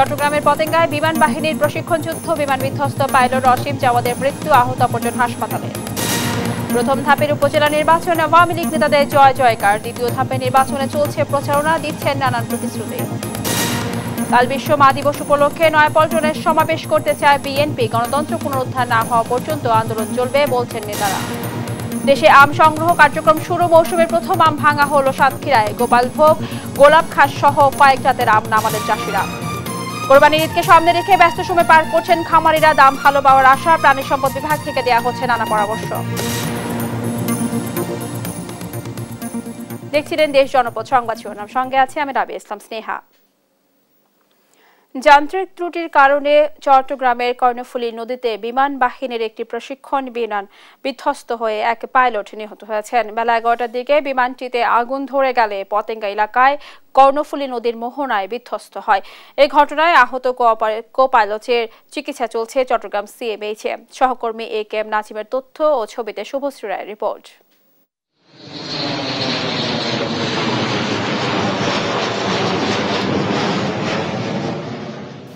চট্টগ্রামের পতেঙ্গায় বিমান বাহিনীর প্রশিক্ষণ যুদ্ধ, বিমান বিধ্বস্ত পাইলট অসীম জাওয়াদের মৃত্যু, আহত অপরজন হাসপাতালে। প্রথম ধাপের উপজেলা নির্বাচনে আওয়ামী লীগ নেতাদের জয় জয়কার, দ্বিতীয় ধাপে নির্বাচনে চলছে প্রচারণা, দিচ্ছেন নানান প্রতিশ্রুতি। কাল বিশ্ব মা দিবস উপলক্ষে নয়াপল্টনের সমাবেশ করতে চায় বিএনপি, গণতন্ত্র পুনরুদ্ধার না হওয়া পর্যন্ত আন্দোলন চলবে বলছেন নেতারা। দেশে আম সংগ্রহ কার্যক্রম শুরু, মৌসুমের প্রথম আম ভাঙা হলো সাতক্ষীরায়, গোপালভোগ, গোলাপ খাস সহ কয়েক জাতের আম নামালেন চাষিরা। কোরবানির ঈদকে সামনে রেখে ব্যস্ত সময় পার করছেন খামারিরা, দাম ভালো পাওয়ার আশা, প্রাণী সম্পদ বিভাগ থেকে দেওয়া হচ্ছে নানা পরামর্শ। দেখছিলেন দেশ জনপদ সংবাদ শিরোনাম, সঙ্গে আছে আমি রাবি ইসলাম স্নেহা। যান্ত্রিক ত্রুটির কারণে চট্টগ্রামের কর্ণফুলী নদীতে বিমান বাহিনীর একটি প্রশিক্ষণ বিমান বিধ্বস্ত হয়ে এক পাইলট নিহত হয়েছেন। বেলা 11টার দিকে বিমানটিতে আগুন ধরে গেলে পতেঙ্গা এলাকায় কর্ণফুলী নদীর মোহনায় বিধ্বস্ত হয়। এই ঘটনায় আহত কো পাইলটের চিকিৎসা চলছে চট্টগ্রাম সিএমএইচে। সহকর্মী এ.কে.এম. নাজিমের তথ্য ও ছবিতে শুভশ্রী রায়ের রিপোর্ট।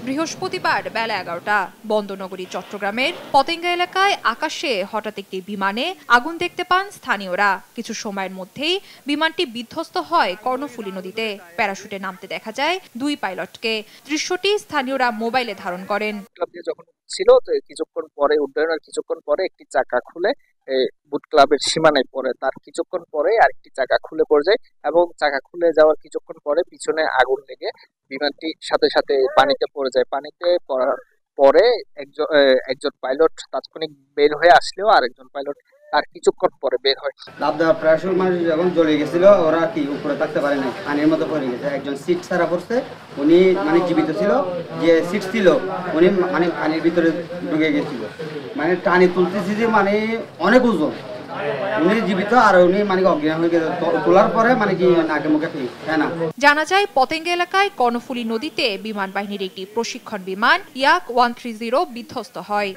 বৃহস্পতিবার বেলা 11টা বন্দরনগরী চট্টগ্রামের পতেঙ্গা এলাকায় আকাশে হঠাৎ একটি বিমানে আগুন দেখতে পান স্থানীয়রা। কিছু সময়ের মধ্যেই বিমানটি বিধ্বস্ত হয় কর্ণফুলী নদীতে। প্যারাশুটে নামতে দেখা যায় দুই পাইলটকে। দৃশ্যটি স্থানীয়রা মোবাইলে ধারণ করেন। যখন ছিল তো কিছুক্ষণ পরে উড্ডয়নের কিছুক্ষণ পরে একটি চাকা খুলে বুট ক্লাবের সীমানায় পড়ে, তার কিছুক্ষণ পরে আরেকটি চাকা খুলে পড়ে যায় এবং চাকা খুলে যাওয়ার কিছুক্ষণ পরে পিছনে আগুন লেগে বিমানটি সাথে সাথে পানিতে পড়ে যায়। পানিতে পড়ার পরে একজন পাইলট তাৎক্ষণিক বের হয়ে আসলেও আরেকজন পাইলট তার কিছুক্ষণ পরে বের হয়। লাভ দেওয়ার প্রায় মানুষ যখন জ্বলে গেছিল, ওরা কি উপরে থাকতে পারে না, পানির মতো পড়ে গেছে। একজন সিট ছাড়া পড়ছে, উনি মানে জীবিত ছিল, যে সিট ছিল উনি মানে পানির ভিতরে ঢুকে গেছিল, মানে টানি তুলতেছি যে মানে অনেক ওজন, উনি জীবিত আর উনি মানে অজ্ঞান হয়ে গেছে। তোলার পরে মানে কি নাকে মুখে না। জানা যায় পতেঙ্গা এলাকায় কর্ণফুলী নদীতে বিমান বাহিনীর একটি প্রশিক্ষণ বিমান ইয়াক 130 বিধ্বস্ত হয়।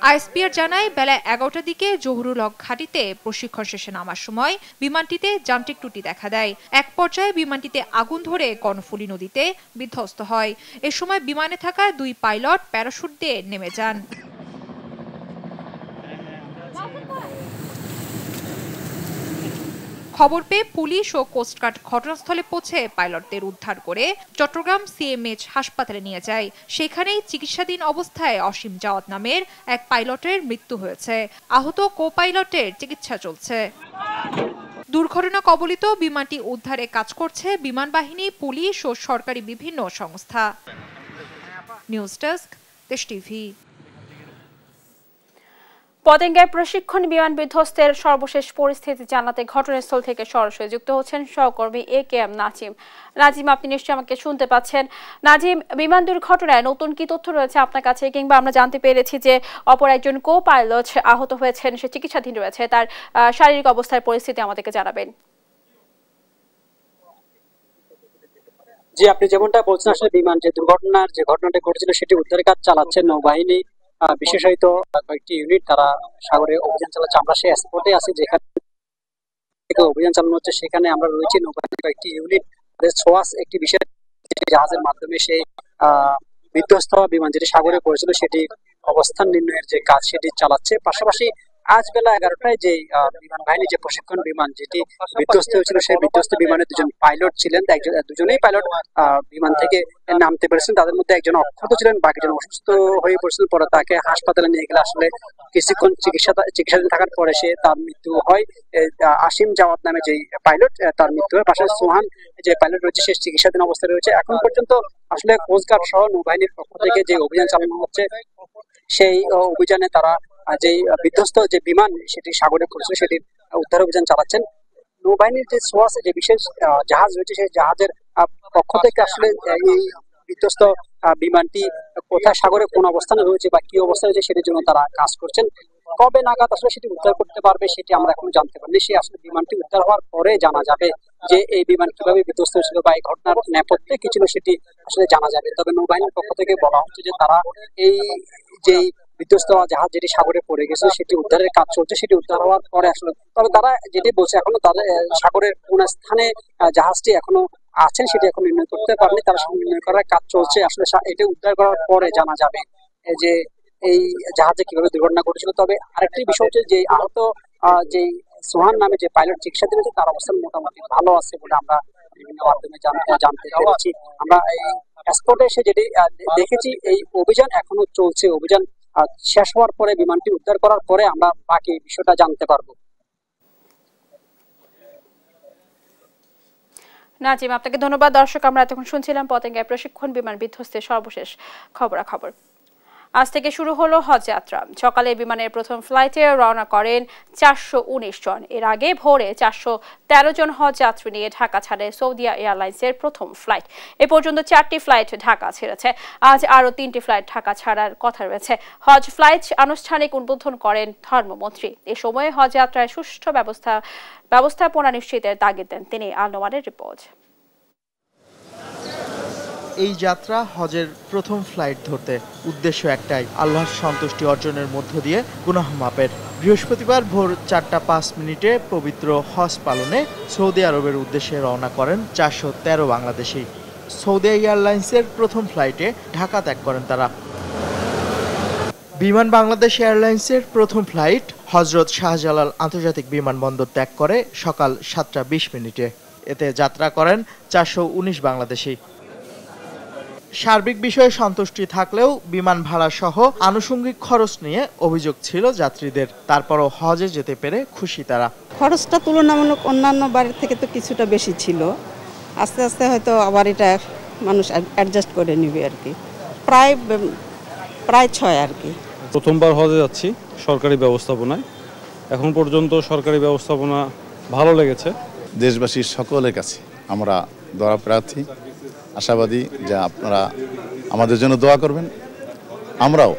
আইএসপিআর জানায় বেলা 11টার দিকে জহুরুল হক ঘাঁটিতে প্রশিক্ষণ শেষে নামার সময় বিমানটিতে যান্ত্রিক ত্রুটি দেখা দেয়। এক পর্যায়ে বিমানটিতে আগুন ধরে কর্ণফুলী নদীতে বিধ্বস্ত হয়। এ সময় বিমানে থাকা দুই পাইলট প্যারাশুট দিয়ে নেমে যান। খবর পেয়ে পুলিশ ও কোস্টগার্ড ঘটনাস্থলে পৌঁছে পাইলটদের উদ্ধার করে চট্টগ্রাম সিএমএইচ হাসপাতালে নিয়ে যায়। সেখানেই চিকিৎসাধীন অবস্থায় অসীম জাওয়াদ নামের এক পাইলটের মৃত্যু হয়েছে। আহত কো পাইলটের চিকিৎসা চলছে। দুর্ঘটনা কবলিত বিমানটি উদ্ধারে কাজ করছে বিমান বাহিনী, পুলিশ ও সরকারি বিভিন্ন সংস্থা। নিউজ ডেস্ক, দেশ টিভি। পতেঙ্গায় প্রশিক্ষণ বিমান বিধ্বস্তের সর্বশেষ পরিস্থিতি জানাতে ঘটনাস্থল থেকে সরাসরি যুক্ত হচ্ছেন সহকর্মী এ.কে.এম. নাজিম। নাজিম, আপনি নিশ্চয়ই আমাকে শুনতে পাচ্ছেন। নাজিম, বিমান দুর্ঘটনায় নতুন কি তথ্য রয়েছে আপনার কাছে, কিংবা আমরা জানতে পেরেছি যে অপর একজন কো পাইলট আহত হয়েছেন, সে চিকিৎসাধীন রয়েছে, তার শারীরিক অবস্থার পরিস্থিতি আমাদেরকে জানাবেন। জি, আপনি যেমনটা বলছেন, আসলে বিমান যে ঘটনাটা ঘটেছিল সেটি উদ্ধারের কাজ চালাচ্ছে নৌবাহিনী, বিশেষত কয়েকটি ইউনিট তারা সাগরে অভিযান চালাচ্ছে। আমরা সেই স্পটে আছি যেখানে অভিযান চালানো হচ্ছে, সেখানে আমরা রয়েছি। নৌবাহিনীর কয়েকটি ইউনিট সোয়াস একটি বিশেষ জাহাজের মাধ্যমে সেই বিধ্বস্ত বিমান যেটি সাগরে পড়েছিল সেটি অবস্থান নির্ণয়ের যে কাজ সেটি চালাচ্ছে। পাশাপাশি আজ বেলা 11টায় যে বিমান বাহিনী যে প্রশিক্ষণ বিমান যেটি বিধ্বস্ত হয়েছিল, সেই বিধ্বস্ত বিমানে দুজন পাইলট ছিলেন। দুজনেই পাইলট বিমান থেকে নামতে পেরেছেন। তাদের মধ্যে একজন অক্ষত ছিলেন, বাকিজন অসুস্থ হয়ে পড়েছিলেন। পরে তাকে হাসপাতালে নিয়ে গেলে আসলে কিছুক্ষণ চিকিৎসাধীন থাকার পরে তার মৃত্যু হয়। আসিম জাওয়াদ নামে যে পাইলট, তার মৃত্যু হয়। পাশাপাশি সোহান যে পাইলট রয়েছে সে চিকিৎসাধীন অবস্থায় রয়েছে। এখন পর্যন্ত আসলে কোস্টগার্ড সহ নৌবাহিনীর পক্ষ থেকে যে অভিযান চালানো হচ্ছে, সেই অভিযানে তারা যে বিধ্বস্ত যে বিমান সেটি সাগরে পড়েছিল সেটির উদ্ধার অভিযান চালাচ্ছেন। নৌবাহিনীর যে সোয়াস যে বিশেষ জাহাজ রয়েছে, সেই জাহাজের পক্ষ থেকে আসলে এই বিধ্বস্ত বিমানটি কোথায় সাগরে কোন অবস্থানে রয়েছে বা কি অবস্থায় রয়েছে সেটির জন্য তারা কাজ করছেন। কবে নাগাদ আসলে সেটি উদ্ধার করতে পারবে সেটি আমরা এখন জানতে পারিনি। সে আসলে বিমানটি উদ্ধার হওয়ার পরে জানা যাবে যে এই বিমান কিভাবে বিধ্বস্ত হয়েছিল বা এই ঘটনার নেপথ্যে কি ছিল সেটি আসলে জানা যাবে। তবে নৌবাহিনীর পক্ষ থেকে বলা হচ্ছে যে তারা এই যে বিধ্বস্ত জাহাজ যেটি সাগরে পড়ে গেছে সেটি উদ্ধারের কাজ চলছে। সেটি উদ্ধার হওয়ার পরে আসলে তবে তারা যেটি বলছে এখনো তাদের সাগরের কোন স্থানে জাহাজটি এখনো আছেন সেটি এখন নির্ণয় করতে পারেনি, তারা নির্ণয় করার কাজ চলছে। আসলে এটা উদ্ধার করার পরে জানা যাবে যে এই জাহাজে কিভাবে দুর্ঘটনা ঘটেছিল। তবে আরেকটি বিষয় হচ্ছে যে আহত যে সোহান নামে যে পাইলট চিকিৎসাধীন আছে তার অবস্থান মোটামুটি ভালো আছে বলে আমরা বিভিন্ন মাধ্যমে জানতে পেরেছি। আমরা এই স্পটে এসে যেটি দেখেছি, এই অভিযান এখনো চলছে। অভিযান শেষ হওয়ার পরে, বিমানটি উদ্ধার করার পরে আমরা বাকি বিষয়টা জানতে পারবো। নাজিম, আপনাকে ধন্যবাদ। দর্শক, আমরা এতক্ষণ শুনছিলাম পতেঙ্গায় প্রশিক্ষণ বিমান বিধ্বস্তের সর্বশেষ খবরাখবর। আজ থেকে শুরু হলো হজ যাত্রা। সকালে বিমানের প্রথম ফ্লাইটে রওনা করেন 419 জন। এর আগে ভোরে 413 জন হজ যাত্রী নিয়ে ঢাকা ছাড়ে সৌদিয়া এয়ারলাইন্সের প্রথম ফ্লাইট। এ পর্যন্ত 4টি ফ্লাইট ঢাকা ছেড়েছে। আজ আরও 3টি ফ্লাইট ঢাকা ছাড়ার কথা রয়েছে। হজ ফ্লাইট আনুষ্ঠানিক উদ্বোধন করেন ধর্মমন্ত্রী। এ সময় হজ যাত্রায় সুষ্ঠু ব্যবস্থাপনা নিশ্চিতের তাগিদ দেন তিনি। আল-নোমানের রিপোর্ট। এই যাত্রা হজের প্রথম ফ্লাইট ধরতে উদ্দেশ্য একটাই, আল্লাহর সন্তুষ্টি অর্জনের মধ্য দিয়ে গুনাহ মাপের। বৃহস্পতিবার ভোর 4:05 পবিত্র হজ পালনে সৌদি আরবের উদ্দেশ্যে রওনা করেন 413 বাংলাদেশি। সৌদি এয়ারলাইন্সের প্রথম ফ্লাইটে ঢাকা ত্যাগ করেন তারা। বিমান বাংলাদেশ এয়ারলাইন্সের প্রথম ফ্লাইট হজরত শাহজালাল আন্তর্জাতিক বিমানবন্দর ত্যাগ করে সকাল 7:20। এতে যাত্রা করেন 419 বাংলাদেশি। সার্বিক বিষয়ে সন্তুষ্টি থাকলেও বিমান ভাড়া সহ আনুষঙ্গিক খরচ নিয়ে অভিযোগ ছিল যাত্রীদের। তারপরও হজে যেতে পেরে খুশি তারা। খরচটা তুলনামূলক অন্যান্য বারের থেকে তো কিছুটা বেশি ছিল। আস্তে আস্তে হয়তো আবার এটা মানুষ অ্যাডজাস্ট করে নিবে আর কি। প্রায় 6 আর কি। প্রথমবার হজে যাচ্ছি সরকারি ব্যবস্থাপনায়। এখন পর্যন্ত সরকারি ব্যবস্থাপনা ভালো লেগেছে। দেশবাসীর সকলের কাছে আমরা দোয়া প্রার্থী, আশাবাদী যে আপনারা আমাদের জন্য দোয়া করবেন। আমরাও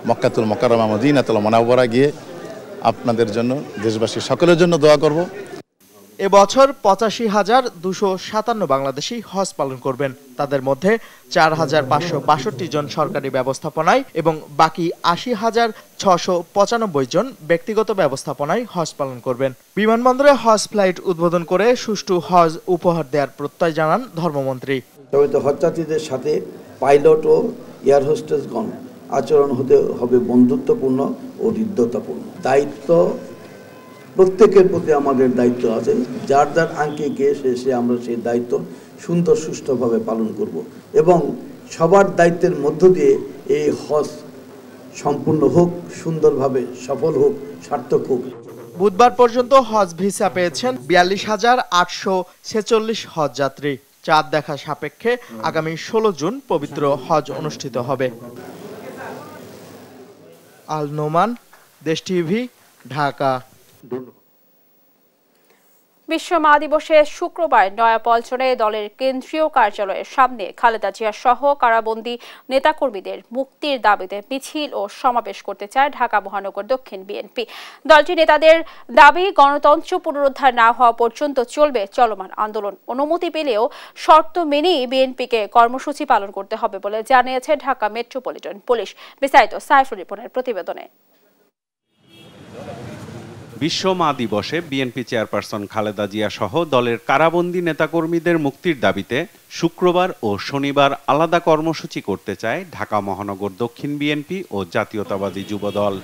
মক্কাতুল মুকাররমা মদিনাতুল মুনাওয়ারা গিয়ে আপনাদের জন্য, দেশবাসী সকলের জন্য দোয়া করব। এবছর 85,257 বাংলাদেশি হজ পালন করবেন। তাদের মধ্যে 4,562 জন সরকারি ব্যবস্থাপনায় এবং বাকি 80,695 জন ব্যক্তিগত ব্যবস্থাপনায় হজ পালন করবেন। বিমানবন্দরে হজ ফ্লাইট উদ্বোধন করে সুষ্ঠু হজ উপহার দেওয়ার প্রত্যয় জানান ধর্মমন্ত্রী। তবে তো হজযাত্রীদের সাথে পাইলট ও এয়ার হোস্টেসগণ আচরণ হতে হবে বন্ধুত্বপূর্ণ ও হৃদ্যতাপূর্ণ। দায়িত্ব প্রত্যেকের প্রতি আমাদের দায়িত্ব আছে। যার যার আঙ্কিকে সে আমরা সেই দায়িত্ব সুন্দর সুষ্ঠুভাবে পালন করব এবং সবার দায়িত্বের মধ্য দিয়ে এই হজ সম্পূর্ণ হোক, সুন্দরভাবে সফল হোক, সার্থক হোক। বুধবার পর্যন্ত হজ ভিসা পেয়েছেন 42,846 হজ যাত্রী। চাঁদ দেখা সাপেক্ষে আগামী 16 জুন পবিত্র হজ অনুষ্ঠিত হবে। আল নোমান, দেশ টিভি, ঢাকা। বিশ্ব মা দিবসে শুক্রবার নয়াপল্টনে দলের কেন্দ্রীয় কার্যালয়ের সামনে খালেদা জিয়া সহ কারাবন্দী নেতাকর্মীদের মুক্তির দাবিতে মিছিল ও সমাবেশ করতে চায় ঢাকা মহানগর দক্ষিণ বিএনপি। দলটি নেতাদের দাবি, গণতন্ত্র পুনরুদ্ধার না হওয়া পর্যন্ত চলবে চলমান আন্দোলন। অনুমতি পেলেও শর্ত মেনেই বিএনপিকে কর্মসূচি পালন করতে হবে বলে জানিয়েছে ঢাকা মেট্রোপলিটন পুলিশ। বিস্তারিত সাইফুল রিপনের প্রতিবেদনে। বিশ্ব মা দিবসে বিএনপি চেয়ারপারসন খালেদা জিয়া সহ দলের কারাবন্দী নেতাকর্মীদের মুক্তির দাবিতে শুক্রবার ও শনিবার আলাদা কর্মসূচি করতে চায় ঢাকা মহানগর দক্ষিণ বিএনপি ও জাতীয়তাবাদী যুবদল।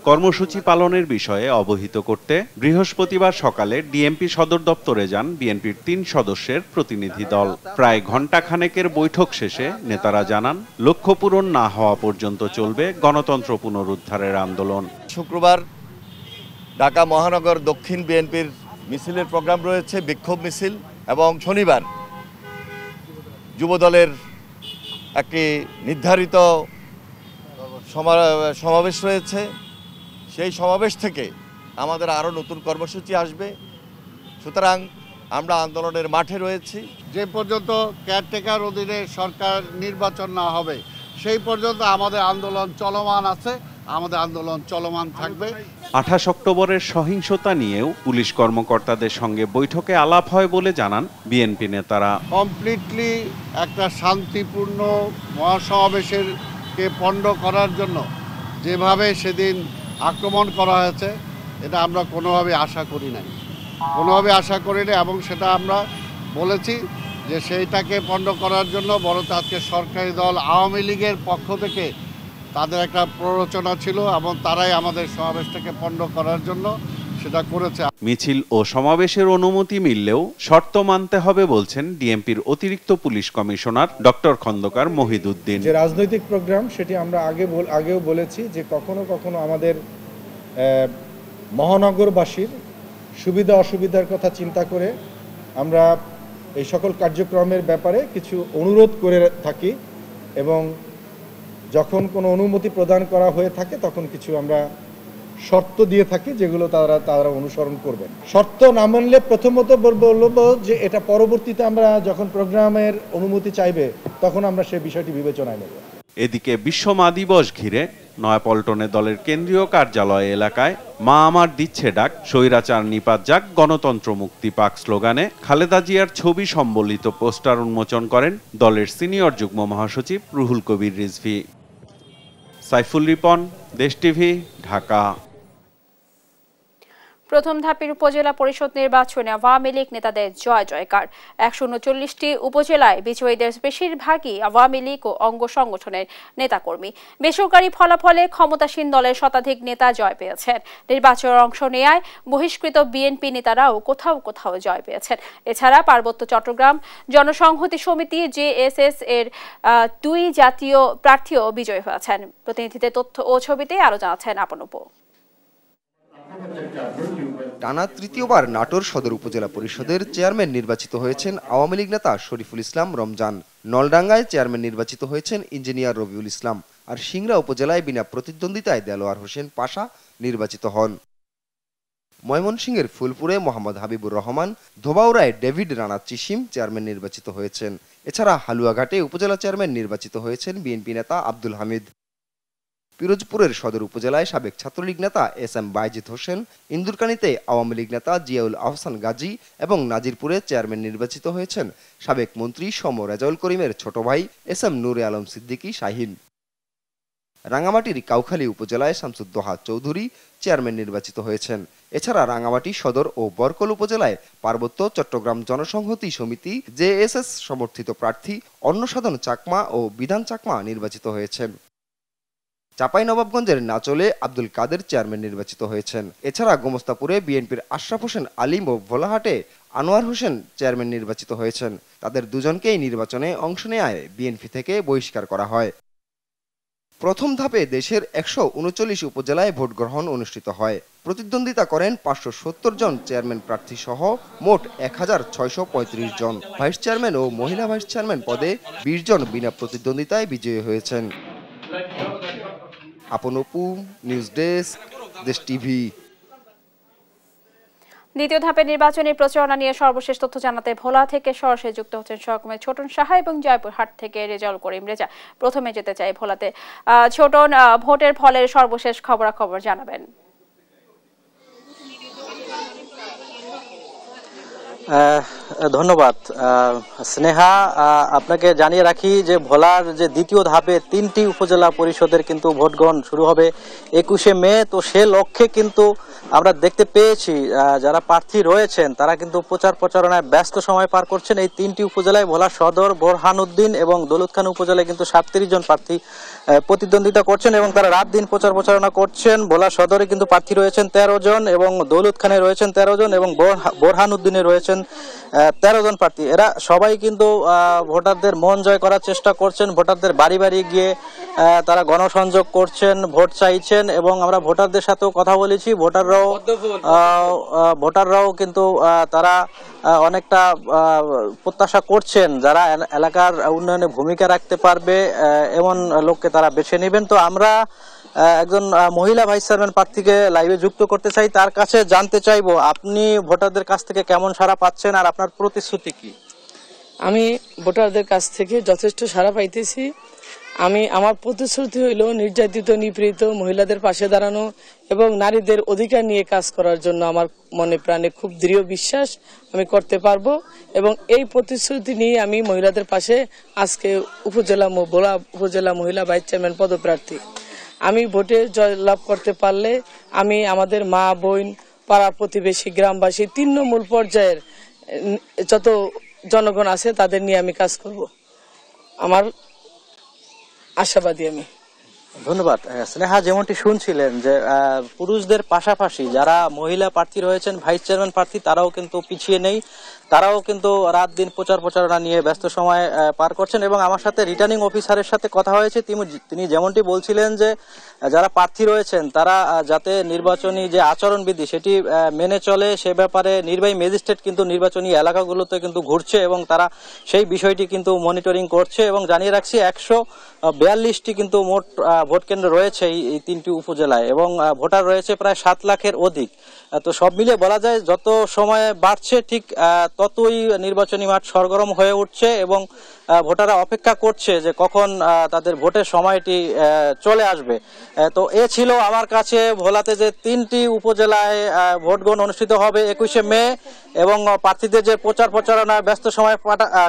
কর্মসূচি পালনের বিষয়ে অবহিত করতে বৃহস্পতিবার সকালে ডিএমপি সদর দপ্তরে যান বিএনপির 3 সদস্যের প্রতিনিধি দল। প্রায় ঘণ্টাখানেকের বৈঠক শেষে নেতারা জানান, লক্ষ্য পূরণ না হওয়া পর্যন্ত চলবে গণতন্ত্র পুনরুদ্ধারের আন্দোলন। শুক্রবার ঢাকা মহানগর দক্ষিণ বিএনপির মিছিলের প্রোগ্রাম রয়েছে, বিক্ষোভ মিছিল, এবং শনিবার যুবদলের একটি নির্ধারিত সমাবেশ রয়েছে। সেই সমাবেশ থেকে আমাদের আরও নতুন কর্মসূচি আসবে। সুতরাং আমরা আন্দোলনের মাঠে রয়েছি। যে পর্যন্ত কেয়ারটেকার অধীনে সরকার নির্বাচন না হবে সেই পর্যন্ত আমাদের আন্দোলন চলমান আছে, আমাদের আন্দোলন চলমান থাকবে। 28 অক্টোবরের সহিংসতা নিয়েও পুলিশ কর্মকর্তাদের সঙ্গে বৈঠকে আলাপ হয় বলে জানান বিএনপি নেতারা। কমপ্লিটলি একটা শান্তিপূর্ণ মহাসমাবেশের কে পণ্ড করার জন্য যেভাবে সেদিন আক্রমণ করা হয়েছে এটা আমরা কোনোভাবে আশা করি নাই, এবং সেটা আমরা বলেছি যে সেইটাকে পণ্ড করার জন্য বরং আজকে সরকারি দল আওয়ামী লীগের পক্ষ থেকে তাদের একটা প্ররোচনা ছিল এবং তারাই আমাদের সমাবেশটাকে পণ্ড করার জন্য সেটা করেছে। মিছিল ও সমাবেশের অনুমতি মিললেও শর্ত মানতে হবে বলছেন ডিএমপির অতিরিক্ত police commissioner doctor Khandakar Mohiuddin. যে রাজনৈতিক প্রোগ্রাম সেটি আমরা আগেও বলেছি যে কখনো কখনো আমাদের মহানগরবাসীর সুবিধা অসুবিধার কথা চিন্তা করে আমরা এই সকল কার্যক্রমের ব্যাপারে কিছু অনুরোধ করে থাকি এবং যখন কোনো অনুমতি প্রদান করা হয়ে থাকে তখন কিছু আমরা শর্ত দিয়ে থাকি যেগুলো তারা অনুসরণ করবেন। শর্ত না মানলে প্রথমত বলবো যে এটা পরবর্তীতে আমরা যখন প্রোগ্রামের অনুমতি চাইবে তখন আমরা সেই বিষয়টি বিবেচনায় নেব। এদিকে বিশ্ব মা দিবস ঘিরে নয়াপল্টনে দলের কেন্দ্রীয় কার্যালয় এলাকায় মা আমার দিচ্ছে ডাক, স্বৈরাচার নিপাত যাক, গণতন্ত্র মুক্তি পাক স্লোগানে খালেদা জিয়ার ছবি সম্বলিত পোস্টার উন্মোচন করেন দলের সিনিয়র যুগ্ম মহাসচিব রুহুল কবির রিজভী। সাইফুল রিপন, দেশ টিভি, ঢাকা। প্রথম ধাপের উপজেলা পরিষদ নির্বাচনে আওয়ামী লীগ নেতাদের জয় জয়কার। 139টি উপজেলায় বিজয়ীদের বেশিরভাগই আওয়ামী লীগ ও অঙ্গ সংগঠনের নেতাকর্মী। বেসরকারি ফলাফলে ক্ষমতাসীন দলের শতাধিক নেতা জয় পেয়েছেন। নির্বাচনে অংশ নেয়ায় বহিষ্কৃত বিএনপি নেতারাও কোথাও কোথাও জয় পেয়েছেন। এছাড়া পার্বত্য চট্টগ্রাম জনসংহতি সমিতি জেএসএস এর 2 জাতীয় প্রার্থীও বিজয়ী হয়েছেন। প্রতিনিধিদের তথ্য ও ছবিতে আরো জানাচ্ছেন আপনপো। টানা তৃতীয়বার নাটোর সদর উপজেলা পরিষদের চেয়ারম্যান নির্বাচিত হয়েছেন আওয়ামী লীগ নেতা শরীফুল ইসলাম রমজান। নলডাঙ্গায় চেয়ারম্যান নির্বাচিত হয়েছেন ইঞ্জিনিয়ার রবিউল ইসলাম। আর সিংড়া উপজেলায় বিনা প্রতিদ্বন্দ্বিতায় দেলোয়ার হোসেন পাশা নির্বাচিত হন। ময়মনসিংহের ফুলপুরে মোহাম্মদ হাবিবুর রহমান, ধোবাউড়ায় ডেভিড রানা চিসিম চেয়ারম্যান নির্বাচিত হয়েছেন। এছাড়া হালুয়াঘাটে উপজেলা চেয়ারম্যান নির্বাচিত হয়েছেন বিএনপি নেতা আব্দুল হামিদ। পিরোজপুরের সদর উপজেলায় সাবেক ছাত্রলীগ নেতা এস.এম. বাইজিদ হোসেন, ইন্দুরকানীতে আওয়ামী লীগ নেতা জিয়াউল আহসান গাজী এবং নাজিরপুরে চেয়ারম্যান নির্বাচিত হয়েছেন সাবেক মন্ত্রী সম রেজাউল করিমের ছোট ভাই এস.এম. নূরে আলম সিদ্দিকী শাহীন। রাঙামাটির কাউখালী উপজেলায় শামসুদ্দোহা চৌধুরী চেয়ারম্যান নির্বাচিত হয়েছেন। এছাড়া রাঙামাটি সদর ও বরকল উপজেলায় পার্বত্য চট্টগ্রাম জনসংহতি সমিতি জেএসএস সমর্থিত প্রার্থী অন্নসাধন চাকমা ও বিধান চাকমা নির্বাচিত হয়েছেন। চাঁপাইনবাবগঞ্জের নাচলে আব্দুল কাদের চেয়ারম্যান নির্বাচিত হয়েছেন। এছাড়া গোমস্তাপুরে বিএনপির আশরাফ হোসেন আলিম ও ভোলাহাটে আনোয়ার হোসেন চেয়ারম্যান নির্বাচিত হয়েছেন। তাদের দুজনকেই নির্বাচনে অংশ নেয়ায় বিএনপি থেকে বহিষ্কার করা হয়। প্রথম ধাপে দেশের 139 উপজেলায় ভোট গ্রহণ অনুষ্ঠিত হয়। প্রতিদ্বন্দ্বিতা করেন 570 জন চেয়ারম্যান প্রার্থী সহ মোট 1635 জন। ভাইস চেয়ারম্যান ও মহিলা ভাইস চেয়ারম্যান পদে 20 জন বিনা প্রতিদ্বন্দ্বিতায় বিজয়ী হয়েছেন। আপনপু, নিউজ ডেস্ক, দেশ টিভি। দ্বিতীয় ধাপের নির্বাচনী প্রচারণা নিয়ে সর্বশেষ তথ্য জানাতে ভোলা থেকে সরাসরি যুক্ত হচ্ছেন সহকর্মী ছোটন সাহা এবং জয়পুরহাট থেকে রেজাউল করিম রেজা। প্রথমে যেতে চাই ভোলাতে। ছোটন, ভোটের ফলের সর্বশেষ খবরাখবর জানাবেন। ধন্যবাদ স্নেহা। আপনাকে জানিয়ে রাখি যে ভোলার যে দ্বিতীয় ধাপে 3টি উপজেলা পরিষদের কিন্তু ভোট গ্রহণ শুরু হবে 21শে মে। তো সে লক্ষ্যে কিন্তু আমরা দেখতে পেয়েছি যারা প্রার্থী রয়েছেন তারা কিন্তু প্রচারণায় ব্যস্ত সময় পার করছেন। এই 3টি উপজেলায় ভোলা সদর, বোরহানউদ্দিন এবং দৌলতখান উপজেলায় কিন্তু 37 জন প্রার্থী প্রতিদ্বন্দ্বিতা করছেন এবং তারা রাত দিন প্রচারণা করছেন। ভোলা সদরে কিন্তু প্রার্থী রয়েছেন 13 জন এবং দৌলতখানে রয়েছেন 13 জন এবং বোরহানউদ্দিনে রয়েছেন 13 জন প্রার্থী। এরা সবাই কিন্তু ভোটারদের মন জয় করার চেষ্টা করছেন। ভোটারদের বাড়ি বাড়ি গিয়ে তারা গণসংযোগ করছেন, ভোট চাইছেন এবং আমরা ভোটারদের সাথেও কথা বলেছি। ভোটাররাও কিন্তু তারা অনেকটা প্রত্যাশা করছেন যারা এলাকার উন্নয়নে ভূমিকা রাখতে পারবে এমন লোককে তারা বেছে নেবেন। তো আমরা একজন মহিলা ভাইস চেয়ারম্যান প্রার্থীকে লাইভে যুক্ত করতে চাই, তার কাছে জানতে চাইবো আপনি ভোটারদের কাছ থেকে কেমন সাড়া পাচ্ছেন আর আপনার প্রতিশ্রুতি কি? আমি ভোটারদের কাছ থেকে যথেষ্ট সাড়া পাইতেছি। আমার প্রতিশ্রুতি হইল নির্যাতিত নিপীড়িত মহিলাদের পাশে দাঁড়ানো এবং নারীদের অধিকার নিয়ে কাজ করার জন্য আমার মনে প্রাণে খুব দৃঢ় বিশ্বাস আমি করতে পারবো এবং এই প্রতিশ্রুতি নিয়ে আমি মহিলাদের পাশে আজকে ভোলা উপজেলা মহিলা ভাইস চেয়ারম্যান পদপ্রার্থী। আমি ভোটে জয়লাভ করতে পারলে আমি আমাদের মা বোন পাড়া প্রতিবেশী গ্রামবাসী তৃণমূল পর্যায়ের যত জনগণ আছে তাদের নিয়ে আমি কাজ করব, আমার আশাবাদী আমি। ধন্যবাদ স্নেহা। যেমনটি শুনছিলেন যে পুরুষদের পাশাপাশি যারা মহিলা প্রার্থী রয়েছেন, ভাইস চেয়ারম্যান প্রার্থী, তারাও কিন্তু পিছিয়ে নেই, তারাও কিন্তু রাত দিন প্রচারণা নিয়ে ব্যস্ত সময় পার করছেন। এবং আমার সাথে রিটার্নিং অফিসারের সাথে কথা হয়েছে, তিনি যেমনটি বলছিলেন যে যারা প্রার্থী রয়েছেন তারা যাতে নির্বাচনী যে আচরণবিধি সেটি মেনে চলে, সে ব্যাপারে নির্বাহী ম্যাজিস্ট্রেট কিন্তু নির্বাচনী এলাকাগুলোতে কিন্তু ঘুরছে এবং তারা সেই বিষয়টি কিন্তু মনিটরিং করছে। এবং জানিয়ে রাখছি 142টি কিন্তু মোট ভোট কেন্দ্র রয়েছে এই 3টি উপজেলায় এবং ভোটার রয়েছে প্রায় 7 লাখের অধিক। তো সব মিলিয়ে বলা যায় যত সময় বাড়ছে ঠিক ততই নির্বাচনী মাঠ সরগরম হয়ে উঠছে এবং ভোটাররা অপেক্ষা করছে যে কখন তাদের ভোটের সময়টি চলে আসবে। তো এ ছিল আমার কাছে ভোলাতে যে 3টি উপজেলায় ভোট গ্রহণ অনুষ্ঠিত হবে 21শে মে এবং প্রার্থীদের যে প্রচারণায় ব্যস্ত সময়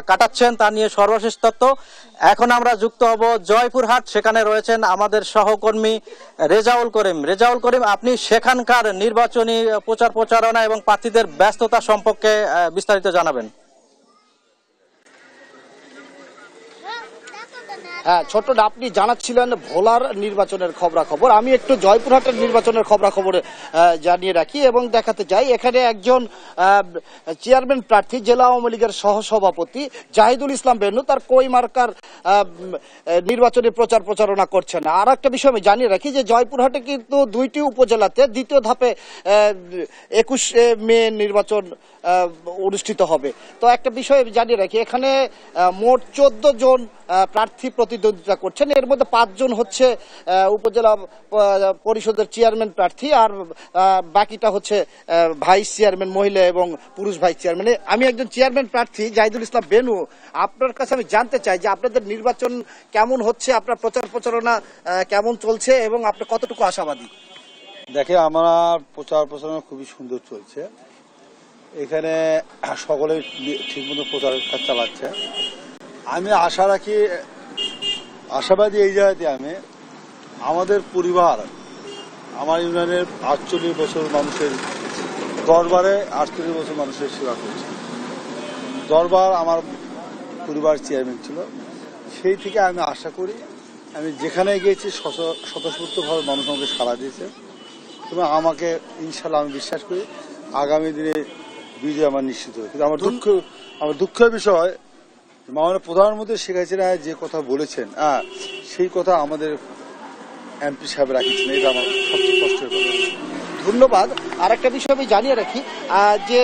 কাটাচ্ছেন তা নিয়ে সর্বশেষ তথ্য। এখন আমরা যুক্ত হব জয়পুরহাট, সেখানে রয়েছেন আমাদের সহকর্মী রেজাউল করিম। আপনি সেখানকার নির্বাচনী প্রচারণা এবং প্রার্থীদের ব্যস্ততা সম্পর্কে বিস্তারিত জানাবেন। হ্যাঁ ছোট্ট, আপনি জানাচ্ছিলেন ভোলার নির্বাচনের খবরাখবর, আমি একটু জয়পুরহাটের নির্বাচনের খবরাখবর জানিয়ে রাখি এবং দেখাতে চাই। এখানে একজন চেয়ারম্যান প্রার্থী জেলা আওয়ামী লীগের সহসভাপতি জাহিদুল ইসলাম বেনু তার কই মার্কার নির্বাচনী প্রচারণা করছেন। আর একটা বিষয় আমি জানিয়ে রাখি যে জয়পুরহাটে কিন্তু 2টি উপজেলাতে দ্বিতীয় ধাপে 21শে মে নির্বাচন অনুষ্ঠিত হবে। তো একটা বিষয় জানিয়ে রাখি, এখানে মোট 14 জন প্রার্থী প্রতিদ্বন্দ্বিতা করছেন, এর মধ্যে 5 জন হচ্ছে উপজেলা পরিষদের চেয়ারম্যান প্রার্থী আর বাকিটা হচ্ছে ভাইস চেয়ারম্যান, মহিলা এবং পুরুষ ভাইস চেয়ারম্যান। আমি একজন চেয়ারম্যান প্রার্থী জাহিদুল ইসলাম বেনু, আপনার কাছে আমি জানতে চাই যে আপনাদের নির্বাচন কেমন হচ্ছে, আপনার প্রচারণা কেমন চলছে এবং আপনি কতটুকু আশাবাদী? দেখে আমার প্রচারণা খুবই সুন্দর চলছে, এখানে সকলে ঠিকমতো প্রচার কাজ চালাচ্ছে। আমি আশা রাখি, আশাবাদী এই জায়গাতে আমি আমাদের পরিবার, আমার ইউনিয়নের 48 বছর মানুষের দরবারে 48 বছর মানুষের সেবা করছে। দরবার আমার পরিবার চেয়ারম্যান ছিল, সেই থেকে আমি আশা করি আমি যেখানে গিয়েছি স্বতঃস্ফূর্তভাবে মানুষ আমাকে সাড়া দিয়েছে এবং আমাকে ইনশাল্লাহ আমি বিশ্বাস করি আগামী দিনে বিজয় আমার নিশ্চিত হবে। কিন্তু আমার দুঃখের বিষয় মাননীয় প্রধানমন্ত্রী শেখ হাসিনা যে কথা বলেছেন সেই কথা আমাদের এমপি সাহেব রাখিছেন, এটা আমার সবচেয়ে কষ্টের কথা। ধন্যবাদ। আর একটা বিষয় আমি জানিয়ে রাখি যে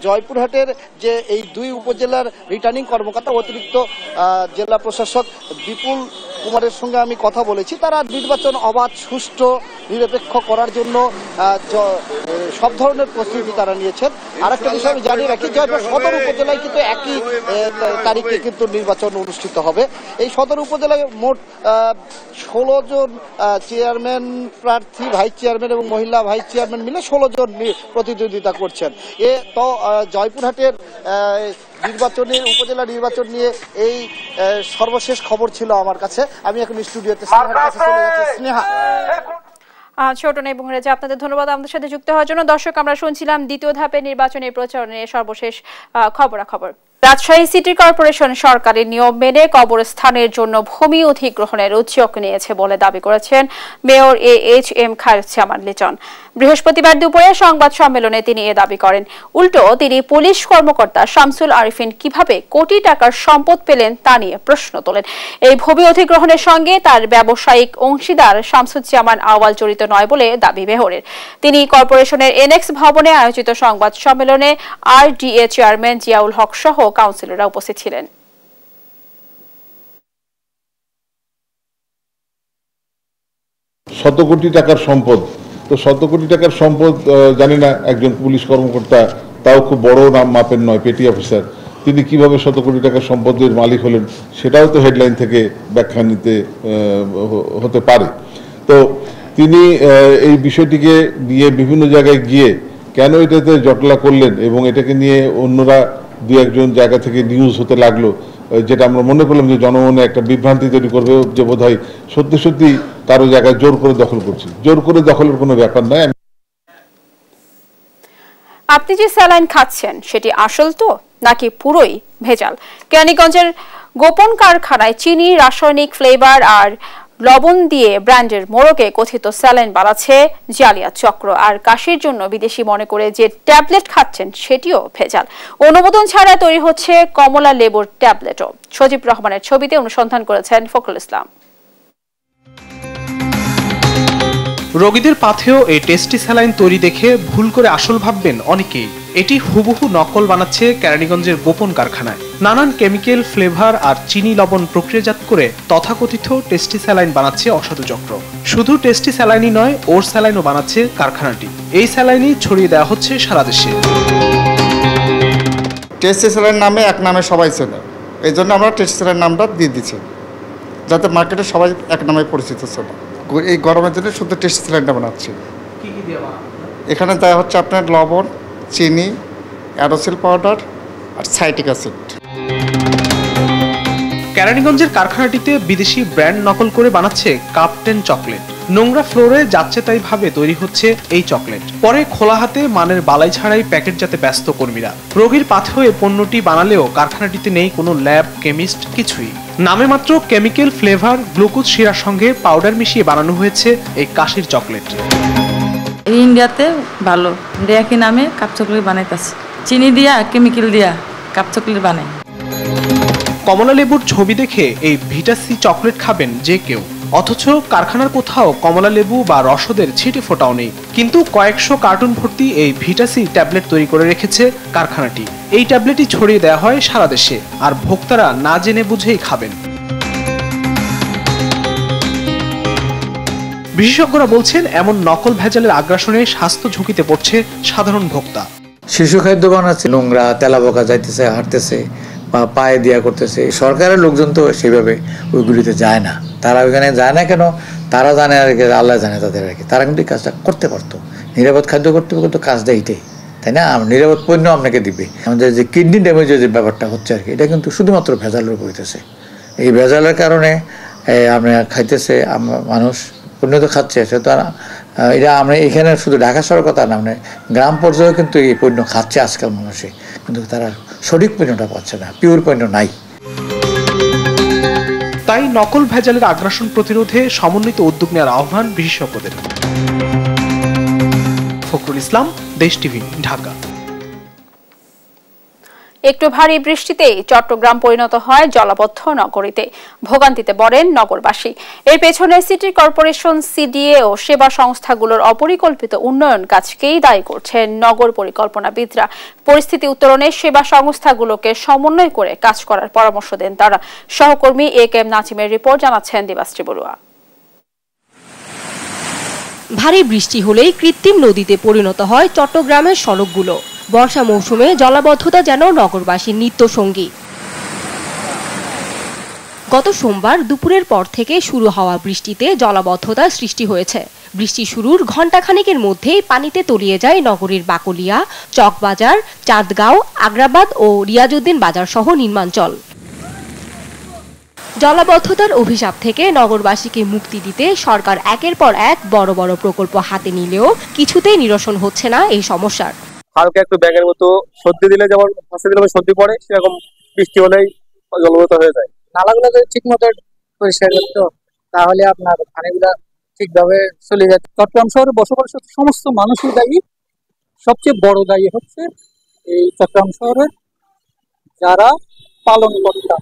জয়পুরহাটের যে এই 2 উপজেলার রিটার্নিং কর্মকর্তা অতিরিক্ত জেলা প্রশাসক বিপুল কুমারের সঙ্গে আমি কথা বলেছি, তারা নির্বাচন অবাধ, সুষ্ঠু, নিরপেক্ষ করার জন্য সব ধরনের প্রস্তুতি তারা নিয়েছেন। আর একটা বিষয় আমি জানিয়ে রাখি, জয়পুর সদর উপজেলায় কিন্তু একই তারিখে কিন্তু নির্বাচন অনুষ্ঠিত হবে। এই সদর উপজেলায় মোট 16 জন চেয়ারম্যান প্রার্থী, ভাইস চেয়ারম্যান এবং মহিলা ভাইস চেয়ারম্যান মিলে 16 জন প্রতিদ্বন্দ্বিতা করছেন। তো জয়পুরহাটের উপজেলা নির্বাচন নিয়ে এই সর্বশেষ খবর ছিল আমার কাছে। আমি এখন স্টুডিওতে স্নেহা। ছোট এবং রেজা, আপনাদের ধন্যবাদ আমাদের সাথে যুক্ত হওয়ার জন্য। দর্শক, আমরা শুনছিলাম দ্বিতীয় ধাপে নির্বাচনের প্রচারণের সর্বশেষ খবরাখবর। রাজশাহী সিটি কর্পোরেশন সরকারি নিয়ম মেনে কবরস্থানের জন্য ভূমি অধিগ্রহণের উদ্যোগ নিয়েছে বলে দাবি করেছেন মেয়র AHM খায়রুজ্জামান লিটন। বৃহস্পতিবার দুপুরে সংবাদ সম্মেলনে তিনি এ দাবি করেন। উল্টো তিনি পুলিশ কর্মকর্তা শামসুল আরিফিন কিভাবে কোটি টাকার সম্পদ পেলেন তা নিয়ে প্রশ্ন তোলেন। এই ভূমি অধিগ্রহণের সঙ্গে তার ব্যবসায়িক অংশীদার শামসুজ্জামান আওয়াল জড়িত নয় বলে দাবি মেয়রের। তিনি কর্পোরেশনের এনএক্স ভবনে আয়োজিত সংবাদ সম্মেলনে RDA চেয়ারম্যান জিয়াউল হক সহ কাউন্সিলররা উপস্থিত ছিলেন। শত কোটি টাকার সম্পদ, তো শত কোটি টাকার সম্পদ জানি না, একজন পুলিশ কর্মকর্তা, তাও খুব বড় নাম মাপের নয়, পেটি অফিসার, তিনি কিভাবে শত কোটি টাকার সম্পদের মালিক হলেন সেটাও তো হেডলাইন থেকে ব্যাখ্যা নিতে হতে পারে। তো তিনি এই বিষয়টিকে নিয়ে বিভিন্ন জায়গায় গিয়ে কেন এটাতে জটলা করলেন এবং এটাকে নিয়ে অন্যরা 2-1 জায়গা থেকে নিউজ হতে লাগলো, যেটা আমরা মনে করলাম যে জনমনে একটা বিভ্রান্তি তৈরি করবে, যে বোধহয় সত্যি সত্যি কারো জায়গায় জোর করে দখল করছি। জোর করে দখলের কোনো ব্যাপার নাই। আপনি যে স্যালাইন খাচ্ছেন সেটি আসল তো নাকি পুরোই ভেজাল? কেরানীগঞ্জের গোপন কারখানায় চিনি, রাসায়নিক ফ্লেভার আর লবণ দিয়ে ব্র্যান্ডের মোড়কে কথিত স্যালাইন বানাচ্ছে জালিয়াত চক্র। আর কাশির জন্য বিদেশি মনে করে যে ট্যাবলেট খাচ্ছেন সেটিও ভেজাল। অনুমোদন ছাড়া তৈরি হচ্ছে কমলা লেবুর ট্যাবলেটও। সজীব রহমানের ছবিতে অনুসন্ধান করেছেন ফখরুল ইসলাম। রোগীদের পাথেও এই টেস্টি স্যালাইন তৈরি দেখে ভুল করে আসল ভাববেন অনেকেই। এটি হুবহু নকল বানাচ্ছে কেরানীগঞ্জের গোপন কারখানায়। নানান কেমিক্যাল, ফ্লেভার আর চিনি, লবণ প্রক্রিয়াজাত করে তথাকথিত টেস্টি স্যালাইন বানাচ্ছে অসাধু চক্র। শুধু টেস্টি স্যালাইনই নয়, ওর স্যালাইনও বানাচ্ছে কারখানাটি। এই স্যালাইনই ছড়িয়ে দেওয়া হচ্ছে সারা দেশে। টেস্টি স্যালাইন নামে এক নামে সবাই চেনে, এই জন্য আমরা টেস্টি স্যালাইন নামটা দিয়ে দিচ্ছি, যাতে মার্কেটে সবাই এক নামে পরিচিত ছিল। এই গরমের জন্য শুধু টেস্টি স্যালাইনটা বানাচ্ছি। এখানে দেওয়া হচ্ছে আপনার লবণ, চিনি, অ্যারোসিল পাউডার আর সাইট্রিক অ্যাসিড। কেরানীগঞ্জের কারখানাটিতে বিদেশি ব্র্যান্ড নকল করে বানাচ্ছে কাপটেন চকলেট। নোংরা ফ্লোরে যাচ্ছে তাই ভাবে তৈরি হচ্ছে এই চকলেট। পরে খোলা হাতে মানের বালাই ছাড়াই প্যাকেটজাতে ব্যস্ত কর্মীরা। রোগীর পাথেও এই পণ্যটি বানালেও কারখানাটিতে নেই কোনো ল্যাব, কেমিস্ট, কিছুই। নামে মাত্র কেমিক্যাল, ফ্লেভার, গ্লুকোজ শিরার সঙ্গে পাউডার মিশিয়ে বানানো হয়েছে এই কাশির চকলেট। ইন্ডিয়াতে ভালো ডেয়াকি নামে কাপ চকলেট বানাইতেছে, চিনি দিয়া কেমিক্যাল দিয়া কাপ চকলেট বানায়। কমলা লেবুর ছবি দেখে এই ভিটাসি চকলেট খাবেন যে কেউ, অথচ কারখানার কোথাও কমলা লেবু বা রসদের ছিটে ফোটাও নেই। কিন্তু কয়েকশো কার্টুন ভর্তি এই ভিটাসি ট্যাবলেট তৈরি করে রেখেছে কারখানাটি। এই ট্যাবলেটই ছড়িয়ে দেওয়া হয় সারা দেশে, আর ভোক্তারা না জেনে বুঝেই খাবেন। বিশেষজ্ঞরা বলছেন, এমন নকল ভেজালের আগ্রাসনে স্বাস্থ্য ঝুঁকিতে পড়ছে সাধারণ ভোক্তা। শিশু খাদ্য বানাচ্ছে, নোংরা তেলাপোকা যাইতেছে, হাঁটতেছে বা পায়ে দিয়া করতেছে। সরকারের লোকজন তো সেভাবে ওইগুলিতে যায় না। তারা ওইখানে যায় না কেন? তারা জানে আর কি, আল্লাহ জানে তাদের আর কি। তারা কিন্তু এই কাজটা করতে পারতো, নিরাপদ খাদ্য করতে করতে কাজটা এইটাই, তাই না? নিরাপদ পণ্য আপনাকে দিবে। আমাদের যে কিডনি ড্যামেজের যে ব্যাপারটা হচ্ছে আর কি, এটা কিন্তু শুধুমাত্র ভেজালের উপর হইতেছে। এই ভেজালের কারণে আমরা খাইতেছে, মানুষ পণ্য তো খাচ্ছে। সেটা এটা আমরা এখানে শুধু ঢাকা শহরের কথা না, মানে গ্রাম পর্যায়েও কিন্তু এই পণ্য খাচ্ছে আজকাল মানুষে, কিন্তু তারা সঠিক পণ্যটা পাচ্ছে না, পিওর পণ্য নাই। তাই নকল ভেজালের আগ্রাসন প্রতিরোধে সমন্বিত উদ্যোগ নেওয়ার আহ্বান বিশেষজ্ঞদের। ফখরুল ইসলাম, দেশ টিভি, ঢাকা। একটু ভারী বৃষ্টিতেই চট্টগ্রাম পরিণত হয় জলাবদ্ধ নগরীতে। ভোগান্তিতে পড়েন নগরবাসী। এর পেছনে সিটি কর্পোরেশন, সিডিএ ও সেবা সংস্থাগুলোর অপরিকল্পিত উন্নয়ন কাজকেই দায়ী করছেন নগর পরিকল্পনাবিদরা। পরিস্থিতি উত্তরণে সেবা সংস্থাগুলোকে সমন্বয় করে কাজ করার পরামর্শ দেন তারা। সহকর্মী AK নাজিমের রিপোর্ট, জানাচ্ছেন দেবাশ্রী বড়ুয়া। ভারী বৃষ্টি হলেই কৃত্রিম নদীতে পরিণত হয় চট্টগ্রামের সড়কগুলো। বর্ষা মৌসুমে জলাবদ্ধতা যেন নগরবাসীর নিত্যসঙ্গী। গত সোমবার দুপুরের পর থেকে শুরু হওয়া বৃষ্টিতে জলাবদ্ধতার সৃষ্টি হয়েছে। বৃষ্টি শুরুর ঘণ্টাখানেকের মধ্যেই পানিতে তলিয়ে যায় নগরীর বাকলিয়া, চকবাজার, চাঁদগাঁও, আগ্রাবাদ ও রিয়াজউদ্দিন বাজার সহ নির্মাঞ্চল। জলাবদ্ধতার অভিশাপ থেকে নগরবাসীকে মুক্তি দিতে সরকার একের পর এক বড় বড় প্রকল্প হাতে নিলেও কিছুতেই নিরসন হচ্ছে না এই সমস্যার। হালকা একটু ব্যাগের মতো সর্দি দিলে যেমন সর্দি পড়ে, সেরকম বৃষ্টি হলেই জলবদ্ধ হয়ে যায়। নালাগুলো যদি ঠিক মতো পরিষ্কার করতো তাহলে আপনার পানিগুলা ঠিকভাবে চলে যেত। চট্টগ্রাম শহরে বসবাসরত সমস্ত মানুষই দায়ী। সবচেয়ে বড় দায়ী হচ্ছে এই চট্টগ্রাম শহরের যারা পালনকর্তা।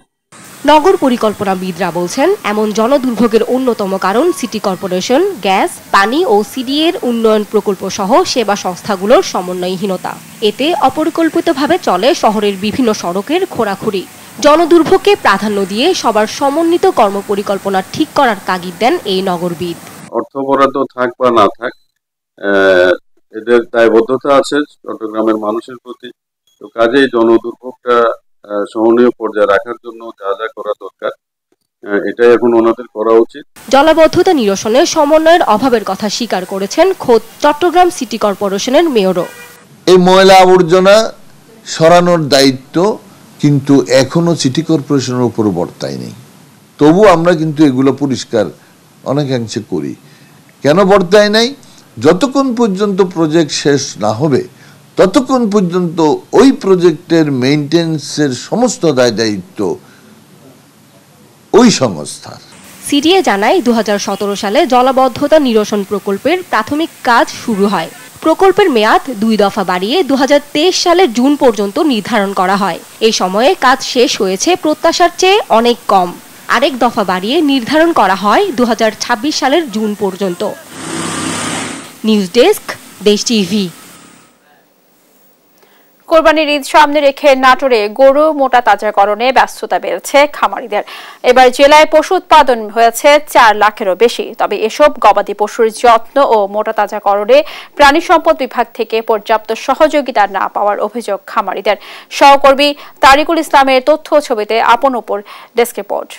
নগর পরিকল্পনাবিদরা বলছেন, এমন জলদুর্ভোগের অন্যতম কারণ সিটি কর্পোরেশন, গ্যাস, পানি ও সিডিএর উন্নয়ন প্রকল্প সহ সেবা সংস্থাগুলোর সমন্বয়হীনতা। এতে অপরিকল্পিতভাবে চলে শহরের বিভিন্ন সড়কের খোঁড়াখুড়ি। জনদুর্ভোগকে প্রাধান্য দিয়ে সবার সমন্বিত কর্মপরিকল্পনা ঠিক করার তাগিদ দেন এই নগরবিদ। অর্থ বরাদ্দ থাক বা না থাক, এদের দায়বদ্ধতা আছে চট্টগ্রামের মানুষের প্রতি। তো কাজেই জনদুর্ভোগটা সহনীয় পর্যায়ে রাখার জন্য যা যা করা দরকার, এটাই এখন ওনাদের করা উচিত। জলাবদ্ধতা নিরসনে সমন্বয়ের অভাবের কথা স্বীকার করেছেন খোদ চট্টগ্রাম সিটি কর্পোরেশনের মেয়রও। এই ময়লা আবর্জনা সরানোর দায়িত্ব কিন্তু এখনো সিটি কর্পোরেশনের উপর বর্তায় নেই। তবু আমরা কিন্তু এগুলো পরিষ্কার অনেকাংশে করি। কেন বর্তায় নাই? যতক্ষণ পর্যন্ত প্রজেক্ট শেষ না হবে ততক্ষণ পর্যন্ত ওই প্রজেক্টের মেইনটেন্যান্সের সমস্ত দায় দায়িত্ব ওই সংস্থার। সিডিএ জানায় 2017 সালে জলাবদ্ধতা নিরসন প্রকল্পের প্রাথমিক কাজ শুরু হয়। প্রকল্পের মেয়াদ 2 দফা বাড়িয়ে 2023 সালের জুন পর্যন্ত নির্ধারণ করা হয়। এই সময়ে কাজ শেষ হয়েছে প্রত্যাশার চেয়ে অনেক কম। আরেক দফা বাড়িয়ে নির্ধারণ করা হয় 2026 সালের জুন পর্যন্ত। নিউজ ডেস্ক, দেশ টিভি। কোরবানির ঈদ সামনে রেখে নাটোরে গরু মোটা তাজাকরণে ব্যস্ততা বেড়েছে খামারিদের। এবার জেলায় পশু উৎপাদন হয়েছে 4 লাখেরও বেশি। তবে এসব গবাদি পশুর যত্ন ও মোটা তাজাকরণে প্রাণী সম্পদ বিভাগ থেকে পর্যাপ্ত সহযোগিতা না পাওয়ার অভিযোগ খামারিদের। সহকর্মী তারিকুল ইসলামের তথ্য ছবিতে আপন উপর ডেস্ক রিপোর্ট।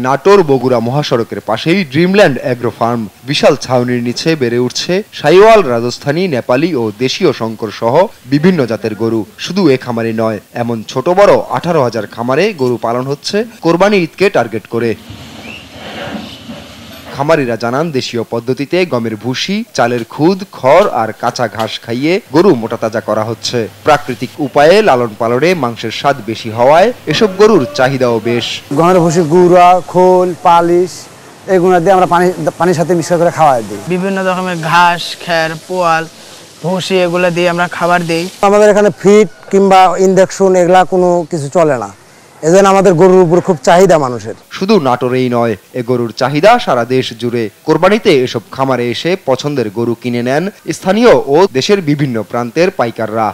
নাটোর বগুড়া মহাসড়কের পাশেই ড্রিমল্যান্ড অ্যাগ্রো ফার্ম। বিশাল ছাউনির নিচে বেড়ে উঠছে শাইওয়াল, রাজস্থানী, নেপালি ও দেশীয় শঙ্কর সহ বিভিন্ন জাতের গরু। শুধু এ খামারে নয়, এমন ছোট বড় 18,000 খামারে গরু পালন হচ্ছে কোরবানি ঈদকে টার্গেট করে। খামারিরা জানান, দেশীয় পদ্ধতিতে গমের ভুসি, চালের খুদ, খড় আর কাঁচা ঘাস খাইয়ে গরু মোটাতাজা করা হচ্ছে। প্রাকৃতিক উপায়ে লালন পালনে মাংসের স্বাদ বেশি হওয়ায় এসব গরুর চাহিদাও বেশ। গমের ভুসি, গুঁড়া, খোল, পালিশ এগুলো দিয়ে আমরা পানির সাথে মিশ্র করে খাওয়া দিই। বিভিন্ন রকমের ঘাস, খের, পোয়াল, ভুসি এগুলো দিয়ে আমরা খাবার দিই। আমাদের এখানে ফিড কিংবা ইনজেকশন এগুলা কোনো কিছু চলে না, এজন্য আমাদের গরুর উপর খুব চাহিদা মানুষের। শুধু নাটোরেই নয়, এ গরুর চাহিদা সারা দেশ জুড়ে। কোরবানিতে এসব খামারে এসে পছন্দের গরু কিনে নেন স্থানীয় ও দেশের বিভিন্ন প্রান্তের পাইকাররা।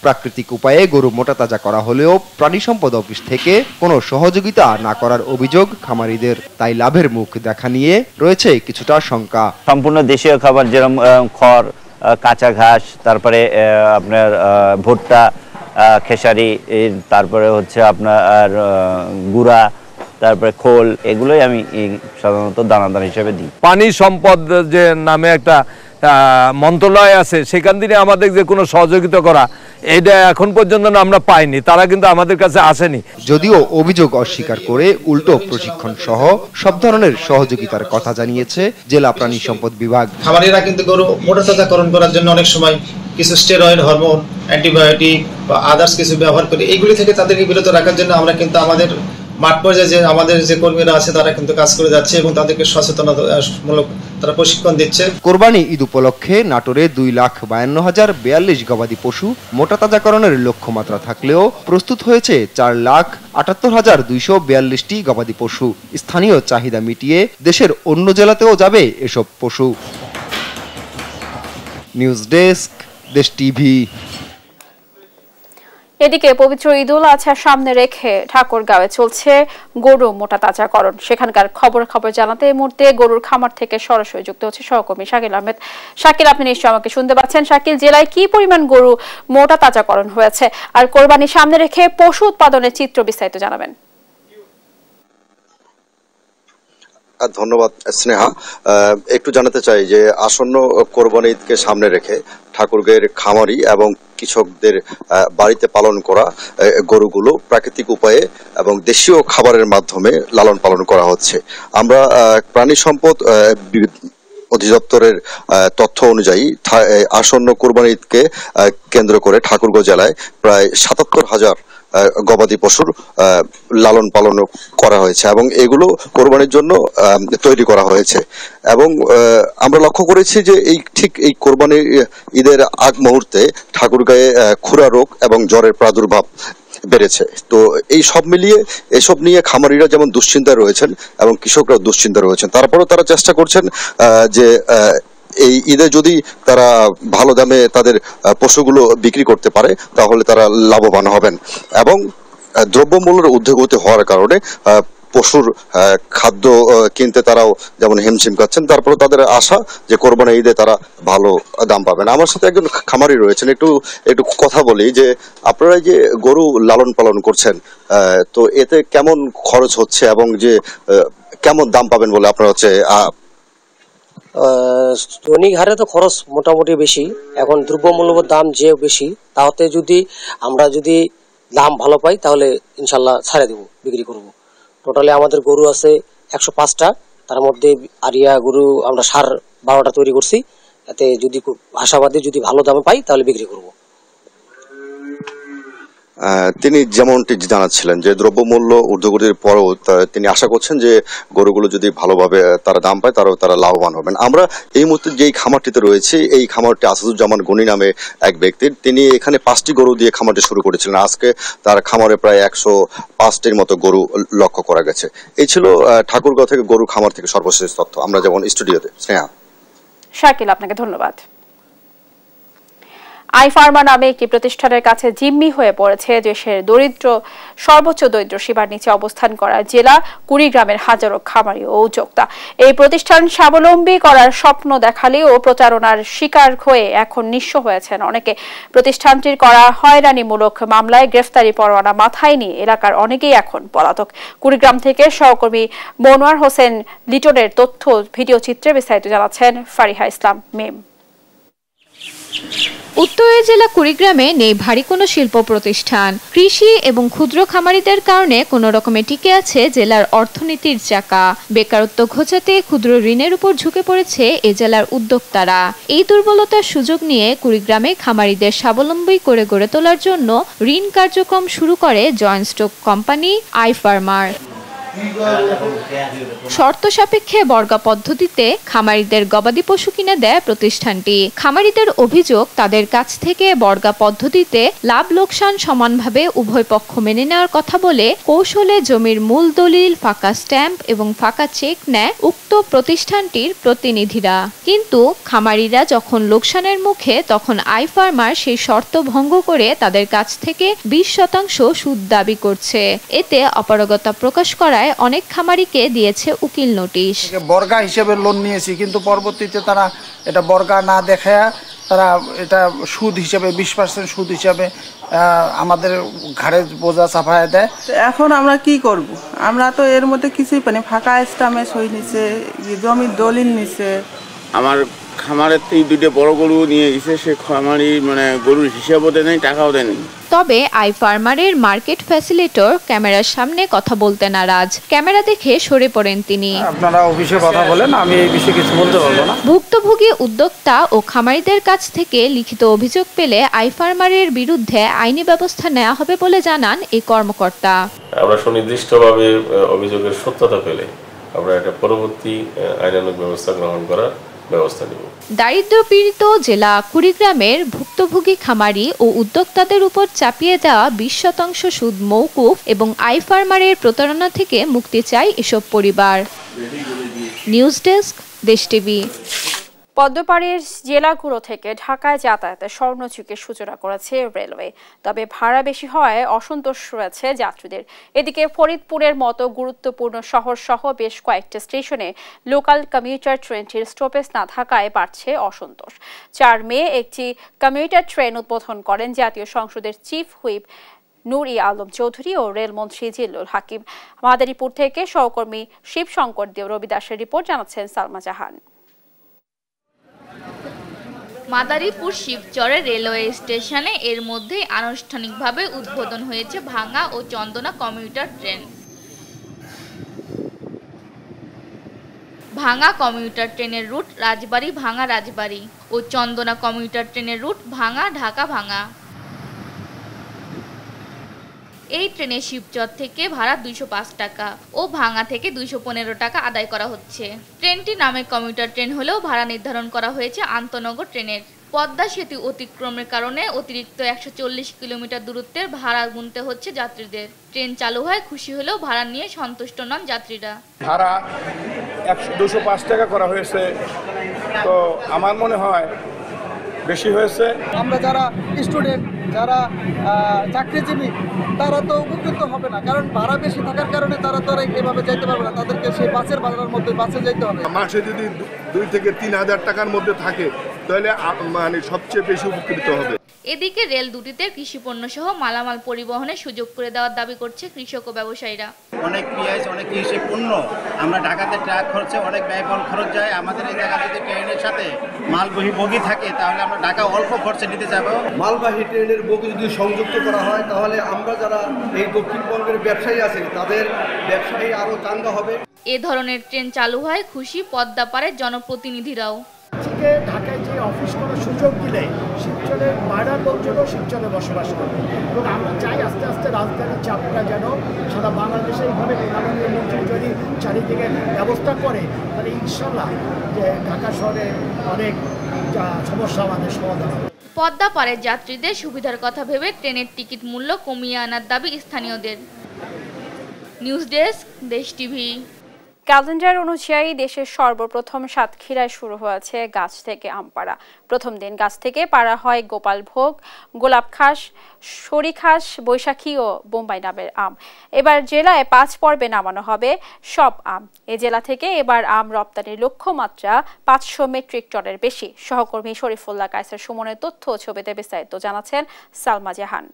প্রাকৃতিক উপায়ে গরু মোটাতাজা করা হলেও প্রাণী সম্পদ অফিস থেকে কোনো সহযোগিতা না করার অভিযোগ খামারিদের। তাই লাভের মুখ দেখা নিয়ে রয়েছে কিছুটা শঙ্কা। সম্পূর্ণ দেশীয় খাবার, যেরকম খড়, কাঁচা ঘাস, তারপরে আপনার ভুট্টা, খেসারি, তারপরে হচ্ছে আপনার গুঁড়া, তারপরে খোল, এগুলোই আমি সাধারণত দানাদার হিসেবে দিই। পানি সম্পদ যে নামে একটা মন্ত্রণালয় আছে, সেখান থেকে আমাদের যে কোনো সহযোগিতা করা, এটা এখন পর্যন্ত আমরা পাইনি, তারা কিন্তু আমাদের কাছে আসেনি। যদিও অভিযোগ অস্বীকার করে উল্টো প্রশিক্ষণ সহ সব ধরনের সহযোগিতার কথা জানিয়েছে জেলা প্রাণী সম্পদ বিভাগ। খামারিরা কিন্তু গরু মোটাতাজাকরণ করার জন্য অনেক সময় কিছু স্টেরয়েড, হরমোন, অ্যান্টিবায়োটিক বা আদার্স কিছু ব্যবহার করি। এইগুলি থেকে তাদেরকে বিরত রাখার জন্য আমরা কিন্তু আমাদের মাঠ পর্যায়ে যে আমাদের যে কর্মীরা আছে তারা কিন্তু কাজ করে যাচ্ছে এবং তাদেরকে সচেতনতামূলক তারা প্রশিক্ষণ দিচ্ছে। কোরবানি ঈদ উপলক্ষে নাটোরে 2,52,042 গবাদি পশু মোটাতাজাকরণের লক্ষ্যমাত্রা থাকলেও প্রস্তুত হয়েছে 4,78,242টি গবাদি পশু। স্থানীয় চাহিদা মিটিয়ে দেশের অন্য জেলাতেও যাবে এসব পশু। নিউজ ডেস্ক, দেশ টিভি। এদিকে পবিত্র ঈদুল আজহা সামনে রেখে ঠাকুরগাঁওয়ে চলছে গরু মোটাতাজাকরণ। সেখানকার খবর জানাতে এই মুহূর্তে গরুর খামার থেকে সরাসরি যুক্ত হচ্ছে সহকর্মী শাকিল আহমেদ। শাকিল, আপনি নিশ্চয়ই আমাকে শুনতে পাচ্ছেন। শাকিল, জেলায় কি পরিমাণ গরু মোটাতাজাকরণ হয়েছে আর কোরবানি সামনে রেখে পশু উৎপাদনের চিত্র বিস্তারিত জানাবেন। ধন্যবাদ স্নেহা। একটু জানাতে চাই যে আসন্ন কোরবানি ঈদকে সামনে রেখে ঠাকুরগাঁওয়ের খামারি এবং কৃষকদের বাড়িতে পালন করা গরুগুলো প্রাকৃতিক উপায়ে এবং দেশীয় খাবারের মাধ্যমে লালন পালন করা হচ্ছে। আমরা প্রাণী সম্পদ অধিদপ্তরের তথ্য অনুযায়ী আসন্ন কোরবানি ঈদকে কেন্দ্র করে ঠাকুরগাঁও জেলায় প্রায় 77,000 গবাদি পশুর লালন পালন করা হয়েছে এবং এগুলো কোরবানির জন্য তৈরি করা হয়েছে। এবং আমরা লক্ষ্য করেছি যে এই কোরবানি ঈদের আগ মুহূর্তে ঠাকুরগাঁয়ে খুরা রোগ এবং জ্বরের প্রাদুর্ভাব বেড়েছে। তো এই সব মিলিয়ে এসব নিয়ে খামারিরা যেমন দুশ্চিন্তায় রয়েছেন এবং কৃষকরাও দুশ্চিন্তায় রয়েছেন। তারপরেও তারা চেষ্টা করছেন যে এই ঈদে যদি তারা ভালো দামে তাদের পশুগুলো বিক্রি করতে পারে তাহলে তারা লাভবান হবেন। এবং দ্রব্যমূল্যের ঊর্ধ্বগতি হওয়ার কারণে পশুর খাদ্য কিনতে তারাও যেমন হিমশিম খাচ্ছেন। তারপরে তাদের আশা যে কোরবানি ঈদে তারা ভালো দাম পাবেন। আমার সাথে একজন খামারি রয়েছেন, একটু কথা বলি যে আপনারা যে গরু লালন পালন করছেন, তো এতে কেমন খরচ হচ্ছে এবং যে কেমন দাম পাবেন বলে আপনারা হচ্ছে? দৈনিক হারে তো খরচ মোটামুটি বেশি, এখন দ্রব্যমূল্যের দাম যে বেশি, তাতে যদি আমরা দাম ভালো পাই তাহলে ইনশাল্লাহ ছাড়ে দেবো, বিক্রি করব। টোটালি আমাদের গরু আছে 105টা, তার মধ্যে আরিয়া গরু আমরা সার 12টা তৈরি করছি। এতে যদি আশাবাদী যদি ভালো দামে পাই তাহলে বিক্রি করব। তিনি যেমনটি জানাচ্ছিলেন যে দ্রব্যমূল্য ঊর্ধ্বগতির পরেও তিনি আশা করছেন যে গরুগুলো যদি ভালোভাবে তারা দাম পায় তারা লাভবান হবেন। আমরা এই মুহূর্তে যেই খামারটিতে রয়েছি, এই খামারটি আসাদুজ্জামান গনি নামে এক ব্যক্তির। তিনি এখানে 5টি গরু দিয়ে খামারটি শুরু করেছিলেন। আজকে তার খামারে প্রায় 105টির মতো গরু লক্ষ্য করা গেছে। এই ছিল ঠাকুরগাঁও থেকে গরু খামার থেকে সর্বশেষ তথ্য। আমরা যেমন স্টুডিওতে। স্নেহা। শাকিল, আপনাকে ধন্যবাদ। আইফার্মা নামে একটি প্রতিষ্ঠানের কাছে জিম্মি হয়ে পড়েছে দেশের সর্বোচ্চ দরিদ্র সীমার নিচে অবস্থান করা জেলা কুড়িগ্রামের হাজারো খামারি ও উদ্যোক্তা। এই প্রতিষ্ঠান স্বাবলম্বী করার স্বপ্ন দেখালেও প্রচারণার শিকার হয়ে এখন নিঃস্ব হয়েছেন অনেকে। প্রতিষ্ঠানটির করা হয়রানিমূলক মামলায় গ্রেফতারি পরোয়ানা মাথায় নিয়ে এলাকার অনেকেই এখন পলাতক। কুড়িগ্রাম থেকে সহকর্মী মনোয়ার হোসেন লিটনের তথ্য ভিডিও চিত্রে বিস্তারিত জানাচ্ছেন ফারিহা ইসলাম মেম। উত্তরের জেলা কুড়িগ্রামে নেই ভারী কোনো শিল্প প্রতিষ্ঠান। কৃষি এবং ক্ষুদ্র খামারিদের কারণে কোনো রকমে টিকে আছে জেলার অর্থনীতির চাকা। বেকারত্ব ঘোচাতে ক্ষুদ্র ঋণের উপর ঝুঁকে পড়েছে এ জেলার উদ্যোক্তারা। এই দুর্বলতার সুযোগ নিয়ে কুড়িগ্রামে খামারিদের স্বাবলম্বী করে গড়ে তোলার জন্য ঋণ কার্যক্রম শুরু করে জয়েন্ট স্টক কোম্পানি আইফার্মার। শর্ত সাপেক্ষে বর্গা পদ্ধতিতে খামারিদের গবাদি পশু কিনে দেয় প্রতিষ্ঠানটি। খামারিদের অভিযোগ, তাদের কাছ থেকে বর্গা পদ্ধতিতে লাভ লোকসান সমানভাবে উভয় পক্ষ মেনে নেওয়ার কথা বলে কৌশলে জমির মূল দলিল, ফাঁকা স্ট্যাম্প এবং ফাঁকা চেক নেয় উক্ত প্রতিষ্ঠানটির প্রতিনিধিরা। কিন্তু খামারিরা যখন লোকসানের মুখে, তখন আইফার্মার সেই শর্ত ভঙ্গ করে তাদের কাছ থেকে 20% সুদ দাবি করছে। এতে অপারগতা প্রকাশ করায় অনেক খামারিকে দিয়েছে উকিল নোটিশ। বর্গা হিসেবে লোন নিয়েছি, কিন্তু পরবর্তীতে তারা এটা বর্গা না দেখায় তারা এটা সুদ হিসেবে 20% সুদ হিসেবে আমাদের ঘাড়ে বোঝা চাপায় দেয়। এখন আমরা কি করব? আমরা তো এর মধ্যে কিছুই পানি, ফাঁকা স্টামে সই নিছে, জমির দলিল নিছে। আমার খামারের থেকে 2টা বড় গরু নিয়ে গেছে, সে খামারি গরুর হিসাবও দেয় নাই, টাকাও দেয় নাই। তবে আইফার্মারের মার্কেট ফ্যাসিলিটর ক্যামেরার সামনে কথা বলতে নারাজ। ক্যামেরা দেখে সরে পড়েন তিনি। আপনারা অফিসে কথা বলেন, আমি এই বিষয়ে কিছু বলতে পারবো না। ভুক্তভোগী উদ্যোক্তা ও খামারিদের কাছ থেকে লিখিত অভিযোগ পেলে আইফার্মারের বিরুদ্ধে আইনি ব্যবস্থা নেওয়া হবে বলে জানান এই কর্মকর্তা। আমরা সুনির্দিষ্টভাবে অভিযোগের সত্যতা পেলে আমরা এটা পরবর্তী আইনানুগ ব্যবস্থা গ্রহণ করার ব্যবস্থা নেব। দারিদ্র পীড়িত জেলা কুড়িগ্রামের ভুক্তভোগী খামারি ও উদ্যোক্তাদের উপর চাপিয়ে দেওয়া 20% সুদ মওকুফ এবং আইফার্মারের প্রতারণা থেকে মুক্তি চায় এসব পরিবার। নিউজ ডেস্ক, দেশ টিভি। পদ্মপাড়ির জেলাগুলো থেকে ঢাকায় যাতায়াতে স্বর্ণযুগের সূচনা করেছে রেলওয়ে। তবে ভাড়া বেশি হওয়ায় অসন্তোষ রয়েছে যাত্রীদের। এদিকে ফরিদপুরের মতো গুরুত্বপূর্ণ শহর সহ বেশ কয়েকটি স্টেশনে লোকাল কমিউটার ট্রেনটির স্টপেজ না থাকায় বাড়ছে অসন্তোষ। 4 মে একটি কমিউটার ট্রেন উদ্বোধন করেন জাতীয় সংসদের চিফ হুইপ নূর-ই-আলম চৌধুরী ও রেলমন্ত্রী জিল্লুল হাকিম। মাদারীপুর থেকে সহকর্মী শিবশঙ্কর দেব রবি দাসের রিপোর্ট, জানাচ্ছেন সালমা জাহান। মাদারীপুর শিবচরে রেলওয়ে স্টেশনে এর মধ্যে আনুষ্ঠানিকভাবে উদ্বোধন হয়েছে ভাঙ্গা ও চন্দনা কমিউটার ট্রেন। ভাঙ্গা কমিউটার ট্রেনের রুট রাজবাড়ী ভাঙ্গা রাজবাড়ী ও চন্দনা কমিউটার ট্রেনের রুট ভাঙ্গা ঢাকা ভাঙ্গা। এই ট্রেনে শিবচর থেকে ভাড়া 205 টাকা ও ভাঙ্গা থেকে 215 টাকা আদায় করা হচ্ছে। ট্রেনটি নামে কমিউটার ট্রেন হলেও ভাড়া নির্ধারণ করা হয়েছে আন্তনগর ট্রেনের। পদ্মা সেতু অতিক্রমের কারণে অতিরিক্ত 140 কিলোমিটার দূরত্বের ভাড়া গুনতে হচ্ছে যাত্রীদের। ট্রেন চালু হয় খুশি হলেও ভাড়া নিয়ে সন্তুষ্ট নন যাত্রীরা। ভাড়া 205 টাকা করা হয়েছে, তো আমার মনে হয় বেশি হয়েছে। আমরা যারা স্টুডেন্ট, যারা চাকরিজীবী, তারা তো উপকৃত হবে না, কারণ ভাড়া বেশি থাকার কারণে তারা তো এভাবে যেতে পারবে না। তাদেরকে সেই বাসের ভাড়ার মধ্যে বাসে যেতে হবে। মাসে যদি 2 থেকে 3 হাজার টাকার মধ্যে থাকে তাহলে সবচেয়ে বেশি উপকৃত হবে। এদিকে রেল দুটিতে কৃষিপণ্য সহ মালামাল পরিবহনের সুযোগ করে দেওয়ার দাবি করছে কৃষক ও ব্যবসায়ীরা। অনেক পেঁয়াজ, অনেক কৃষি পণ্য আমরা ঢাকাতে ট্রাক খরচে অনেক ব্যয়বহুল খরচ যায়। আমাদের এই জায়গায় যদি ট্রেনের সাথে মালবাহী বগি থাকে তাহলে আমরা ঢাকা অল্প খরচে নিতে যাব। মালবাহী ট্রেনের বগি যদি সংযুক্ত করা হয় তাহলে আমরা যারা এই দক্ষিণবঙ্গের ব্যবসায়ী আছে তাদের ব্যবসায়ী আরও চাঙ্গা হবে। এ ধরনের ট্রেন চালু হয় খুশি পদ্মাপাড়ের জনপ্রতিনিধিরাও। ঢাকায় যে অফিস করার সুযোগ দিলে শিবচরের বাইরের লোকজনও শিবচরে বসবাস করবে এবং আমরা চাই আস্তে আস্তে রাজধানীর চাপটা যেন সারা বাংলাদেশে এইভাবে মাননীয় মন্ত্রী যদি চারিদিকে ব্যবস্থা করে তাহলে ইনশাল্লাহ যে ঢাকা শহরে অনেক সমস্যা আমাদের সমাধান হবে। পদ্মাপাড়ের যাত্রীদের সুবিধার কথা ভেবে ট্রেনের টিকিট মূল্য কমিয়ে আনার দাবি স্থানীয়দের। নিউজ ডেস্ক, দেশ টিভি। ক্যালেন্ডার অনুযায়ী দেশের সর্বপ্রথম সাতক্ষীরায় শুরু হয়েছে গাছ থেকে আম পাড়া। প্রথম দিন গাছ থেকে পাড়া হয় গোপালভোগ, গোলাপখাস, সরিখাস, বৈশাখী ও বোম্বাই নামের আম। এবার জেলায় 5 পর্বে নামানো হবে সব আম। এ জেলা থেকে এবার আম রপ্তানির লক্ষ্যমাত্রা 500 মেট্রিক টনের বেশি। সহকর্মী শরীফুল্লাহ কায়সার সুমনের তথ্য ও ছবিতে বিস্তারিত জানাচ্ছেন সালমা জাহান।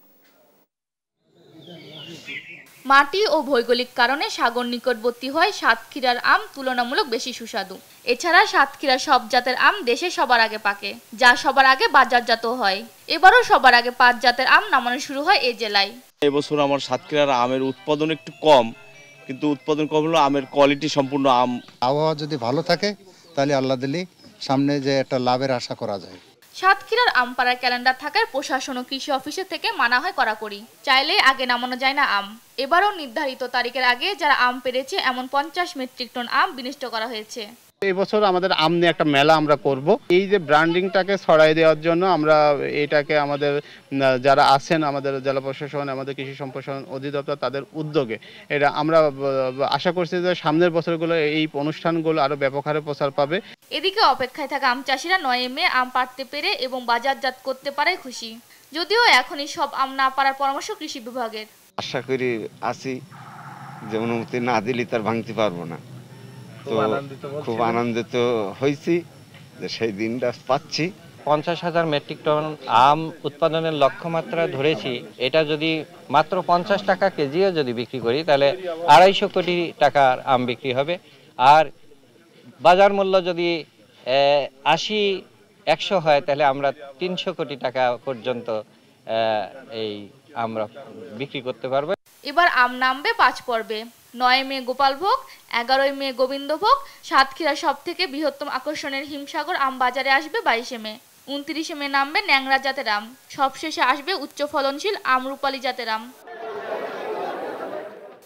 মাটি ও ভৌগোলিক কারণে সাগর নিকটবর্তী হয় সাতক্ষীরার আম তুলনামূলক বেশি সুস্বাদু। এছাড়া সাতক্ষীরার সব জাতের আম দেশে সবার আগে পাকে, যা সবার আগে বাজারজাত হয়। এবারও সবার আগে 5 জাতের আম নামানো শুরু হয় এই জেলায়। এবছর আমার সাতক্ষীরার আমের উৎপাদন একটু কম, কিন্তু উৎপাদন কম হলো আমের কোয়ালিটি সম্পূর্ণ আম। আবহাওয়া যদি ভালো থাকে তাহলে আল্লাহ দিলি সামনে যে একটা লাভের আশা করা যায়। সাতক্ষীরার আমপাড়ার ক্যালেন্ডার থাকায় প্রশাসন ও কৃষি অফিসের থেকে মানা হয় কড়াকড়ি। চাইলে আগে নামানো যায় না আম। এবারও নির্ধারিত তারিখের আগে যারা আম পেরেছে এমন 50 মেট্রিক টন আম বিনষ্ট করা হয়েছে। এই বছর আমাদের আম নিয়ে একটা মেলা আমরা করব। এই যে ব্র্যান্ডিংটাকে ছড়াই দেওয়ার জন্য আমরা এটাকে আমাদের যারা আছেন আমাদের জেলা প্রশাসন, আমাদের কৃষি সম্প্রসারণ অধিদপ্তর তাদের উদ্যোগে এটা আমরা আশা করছি যে সামনের বছরগুলো এই অনুষ্ঠানগুলো আরো ব্যাপক হারে প্রচার পাবে। এদিকে অপেক্ষায় থাকা আম চাষিরা 9 মে আম পাড়তে পেরে এবং বাজারজাত করতে পারে খুশি। যদিও এখনই সব আম না পাড়ার পরামর্শ কৃষি বিভাগের। আশা করি আসি যে অনুমতি না দিলে তার ভাঙতে পারবো না। তো খুব আনন্দিত হয়েছি যে সেই দিনটা পাচ্ছি। 50,000 মেট্রিক টন আম উৎপাদনের লক্ষ্যমাত্রা ধরেছি। এটা যদি মাত্র 50 টাকা কেজিও যদি বিক্রি করি তাহলে 250 কোটি টাকার আম বিক্রি হবে। আর বাজার মূল্য যদি 80-100 হয় তাহলে আমরা 300 কোটি টাকা পর্যন্ত এই আমরা বিক্রি করতে পারবো। এবার আম নামবে 5 পর্বে। 9 মে গোপালভোগ, 11 মে গোবিন্দভোগ। সাতক্ষীরা সব থেকে বৃহত্তম আকর্ষণের হিমসাগর আম বাজারে আসবে 22 মে। 29 মে নামবে ন্যাংরা জাতের আম। সবশেষে আসবে উচ্চ ফলনশীল আমরুপালি জাতের আম।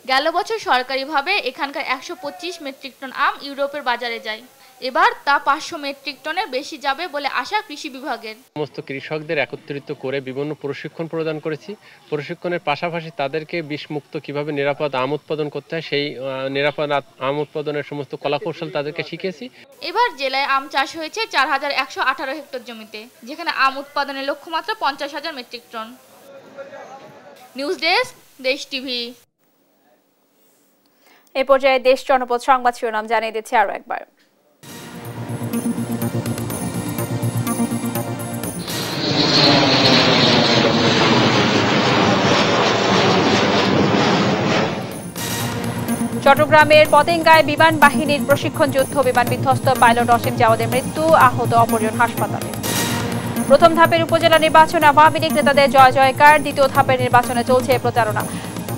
গেল বছর সরকারিভাবে এখানকার 125 মেট্রিক টন আম ইউরোপের বাজারে যায়। এবার তা 500 মেট্রিক টনের বেশি যাবে বলে আশা কৃষি বিভাগের। সমস্ত কৃষকদের একত্রিত করে বিভিন্ন প্রশিক্ষণ প্রদান করেছি। প্রশিক্ষণের পাশাপাশি তাদেরকে বিষমুক্ত কিভাবে নিরাপদ আম উৎপাদন করতে হয় সেই নিরাপদ আম উৎপাদনের সমস্ত কলাকৌশল তাদেরকে শিখিয়েছি। এবার জেলায় আম চাষ হয়েছে 4118 হেক্টর জমিতে, যেখানে আম উৎপাদনের লক্ষ্যমাত্রা 50,000 মেট্রিক টন। নিউজ ডেস্ক, দেশ টিভি। এ পর্যায়ে দেশ জনপদ সংবাদ শিরোনাম জানিয়ে দিচ্ছি আরো একবার। চট্টগ্রামের পতেঙ্গায় বিমান বাহিনীর প্রশিক্ষণ যুদ্ধ, বিমান বিধ্বস্ত, পাইলট অসীম জাওয়াদের মৃত্যু, আহত অপরজন হাসপাতালে। প্রথম ধাপের উপজেলা নির্বাচনে আওয়ামী লীগ নেতাদের জয় জয়কার, দ্বিতীয় ধাপের নির্বাচনে চলছে প্রচারণা,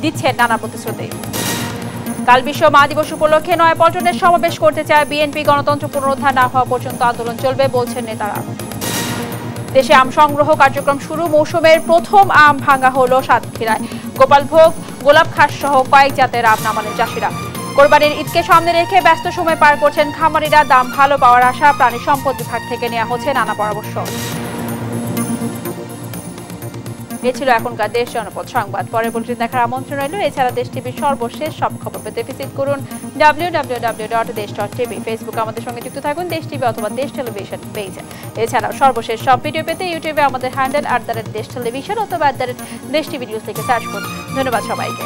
দিচ্ছেন নানা প্রতিশ্রুতি। কাল বিশ্ব মা দিবস উপলক্ষে নয়াপল্টনের সমাবেশ করতে চায় বিএনপি, গণতন্ত্র পুনরুদ্ধার না হওয়া পর্যন্ত আন্দোলন চলবে বলছেন নেতারা। দেশে আম সংগ্রহ কার্যক্রম শুরু, মৌসুমের প্রথম আম ভাঙা হলো সাতক্ষীরায়। গোপালভোগ, গোলাপখাস সহ কয়েক জাতের আম নামালেন চাষিরা। কোরবানির ঈদকে সামনে রেখে ব্যস্ত সময় পার করছেন খামারিরা। দাম ভালো পাওয়ার আশা, প্রাণী সম্পদ বিভাগ থেকে নেওয়া হচ্ছে নানা পরামর্শ। এ ছিল এখনকার দেশ জনপদ সংবাদ। পরের বুলেটিন দেখার আমন্ত্রণ রইল। এছাড়া দেশ টিভির সর্বশেষ সব খবর পেতে ভিজিট করুন www.desh.tv। ফেসবুকে আমাদের সঙ্গে যুক্ত থাকুন দেশ টিভি অথবা দেশ টেলিভিশন পেজে। এছাড়াও সর্বশেষ সব ভিডিও পেতে ইউটিউবে আমাদের হ্যান্ডেল @দেশ টেলিভিশন অথবা @দেশ টিভি নিউজ লিখে সার্চ করুন। ধন্যবাদ সবাইকে।